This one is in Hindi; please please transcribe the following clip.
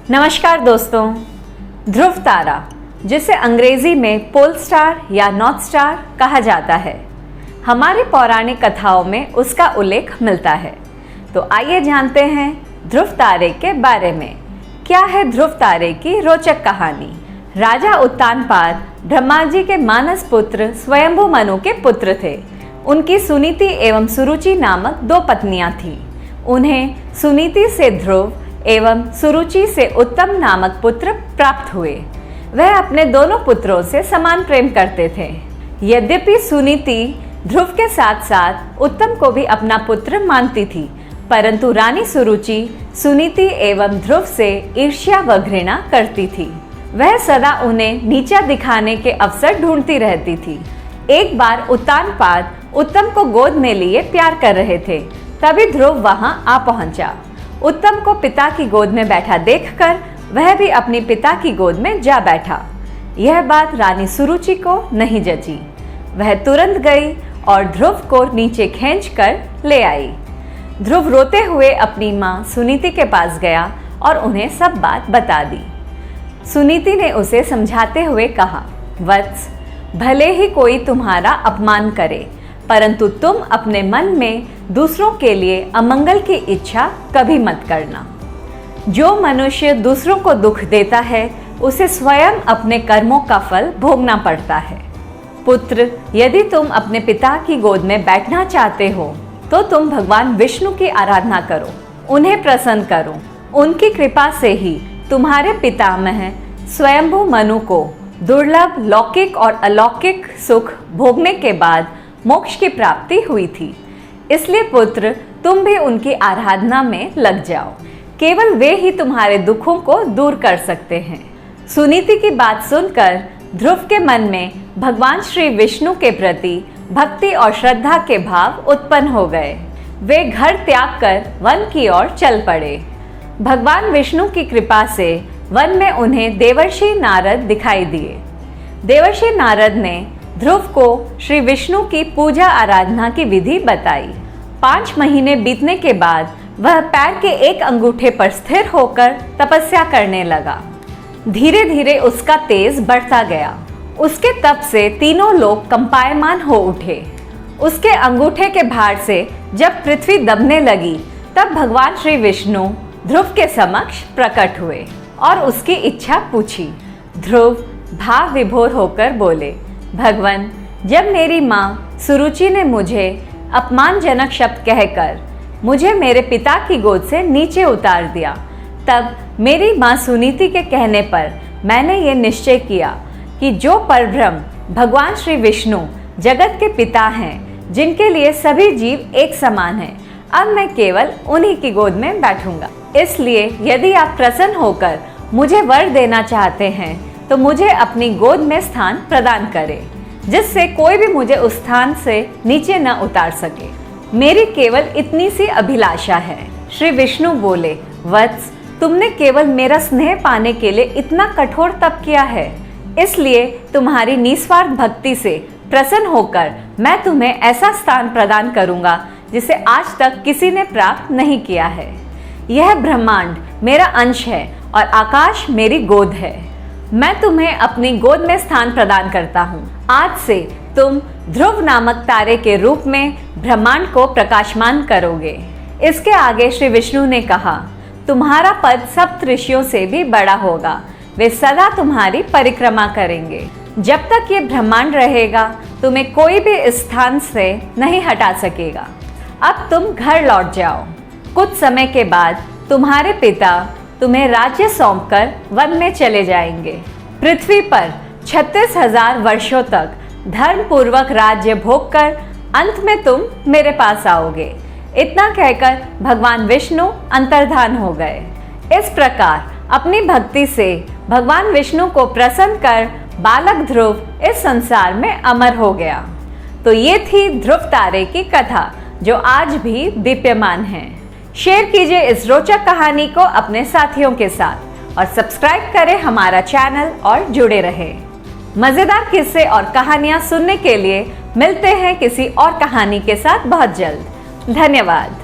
नमस्कार दोस्तों। ध्रुव तारा, जिसे अंग्रेजी में पोल स्टार या नॉर्थ स्टार कहा जाता है, हमारी पौराणिक कथाओं में उसका उल्लेख मिलता है। तो आइए जानते हैं ध्रुव तारे के बारे में। क्या है ध्रुव तारे की रोचक कहानी। राजा उत्तानपाद ब्रह्मा जी के मानस पुत्र स्वयंभू मनु के पुत्र थे। उनकी सुनीति एवं सुरुचि नामक 2 पत्नियां थीं। उन्हें सुनीति से ध्रुव एवं सुरुचि से उत्तम नामक पुत्र प्राप्त हुए। वह अपने दोनों पुत्रों से समान प्रेम करते थे। यद्यपि सुनीति ध्रुव के साथ साथ उत्तम को भी अपना पुत्र मानती थी, परंतु रानी सुरुचि सुनीति एवं ध्रुव से ईर्ष्या व घृणा करती थी। वह सदा उन्हें नीचा दिखाने के अवसर ढूंढती रहती थी। एक बार उत्तानपाद उत्तम को गोद में लिए प्यार कर रहे थे, तभी ध्रुव वहां आ पहुंचा। उत्तम को पिता की गोद में बैठा देखकर वह भी अपनी पिता की गोद में जा बैठा। यह बात रानी सुरुचि को नहीं जची। वह तुरंत गई और ध्रुव को नीचे खींचकर ले आई। ध्रुव रोते हुए अपनी मां सुनीति के पास गया और उन्हें सब बात बता दी। सुनीति ने उसे समझाते हुए कहा, वत्स, भले ही कोई तुम्हारा अपमान करे, परंतु तुम अपने मन में दूसरों के लिए अमंगल की इच्छा कभी मत करना। जो मनुष्य दूसरों को दुख देता है, उसे स्वयं अपने कर्मों का फल भोगना पड़ता है। पुत्र, यदि तुम अपने पिता की गोद में बैठना चाहते हो, तो तुम भगवान विष्णु की आराधना करो, उन्हें प्रसन्न करो। उनकी कृपा से ही तुम्हारे पितामह स्वयंभू मनु को दुर्लभ लौकिक और अलौकिक सुख भोगने के बाद मोक्ष की प्राप्ति हुई थी। इसलिए पुत्र, तुम भी उनकी आराधना में लग जाओ। केवल वे ही तुम्हारे दुखों को दूर कर सकते हैं। सुनीति की बात सुनकर ध्रुव के मन में भगवान श्री विष्णु के प्रति भक्ति और श्रद्धा के भाव उत्पन्न हो गए। वे घर त्याग कर वन की ओर चल पड़े। भगवान विष्णु की कृपा से वन में उन्हें देवर्षि नारद दिखाई दिए। देवर्षि नारद ने ध्रुव को श्री विष्णु की पूजा आराधना की विधि बताई। 5 महीने बीतने के बाद वह पैर के एक अंगूठे पर स्थिर होकर तपस्या करने लगा। धीरे धीरे उसका तेज बढ़ता गया। उसके तप से तीनों लोग कंपायमान हो उठे। उसके अंगूठे के भार से जब पृथ्वी दबने लगी, तब भगवान श्री विष्णु ध्रुव के समक्ष प्रकट हुए और उसकी इच्छा पूछी। ध्रुव भाव विभोर होकर बोले, भगवान, जब मेरी माँ सुरुचि ने मुझे अपमानजनक शब्द कहकर मुझे मेरे पिता की गोद से नीचे उतार दिया, तब मेरी माँ सुनीति के कहने पर मैंने ये निश्चय किया कि जो परब्रह्म भगवान श्री विष्णु जगत के पिता हैं, जिनके लिए सभी जीव एक समान हैं, अब मैं केवल उन्हीं की गोद में बैठूंगा। इसलिए यदि आप प्रसन्न होकर मुझे वर देना चाहते हैं, तो मुझे अपनी गोद में स्थान प्रदान करें, जिससे कोई भी मुझे उस स्थान से नीचे न उतार सके। मेरी केवल इतनी सी अभिलाषा है। श्री विष्णु बोले, वत्स, तुमने केवल मेरा स्नेह पाने के लिए इतना कठोर तप किया है, इसलिए तुम्हारी निस्वार्थ भक्ति से प्रसन्न होकर मैं तुम्हें ऐसा स्थान प्रदान करूंगा जिसे आज तक किसी ने प्राप्त नहीं किया है। यह ब्रह्मांड मेरा अंश है और आकाश मेरी गोद है। मैं तुम्हें अपनी गोद में स्थान प्रदान करता हूँ। आज से तुम ध्रुव नामक तारे के रूप में ब्रह्मांड को प्रकाशमान करोगे। इसके आगे श्री विष्णु ने कहा, तुम्हारा पद सप्त ऋषियों से भी बड़ा होगा। वे सदा तुम्हारी परिक्रमा करेंगे। जब तक ये ब्रह्मांड रहेगा, तुम्हें कोई भी इस स्थान से नहीं हटा सकेगा। अब तुम घर लौट जाओ। कुछ समय के बाद तुम्हारे पिता तुम्हें राज्य सौंपकर वन में चले जाएंगे। पृथ्वी पर 36,000 वर्षों तक धर्म पूर्वक राज्य भोग कर अंत में तुम मेरे पास आओगे। इतना कहकर भगवान विष्णु अंतर्धान हो गए। इस प्रकार अपनी भक्ति से भगवान विष्णु को प्रसन्न कर बालक ध्रुव इस संसार में अमर हो गया। तो ये थी ध्रुव तारे की कथा, जो आज भी दीप्यमान है। शेयर कीजिए इस रोचक कहानी को अपने साथियों के साथ और सब्सक्राइब करें हमारा चैनल और जुड़े रहें। मज़ेदार किस्से और कहानियाँ सुनने के लिए मिलते हैं किसी और कहानी के साथ बहुत जल्द। धन्यवाद।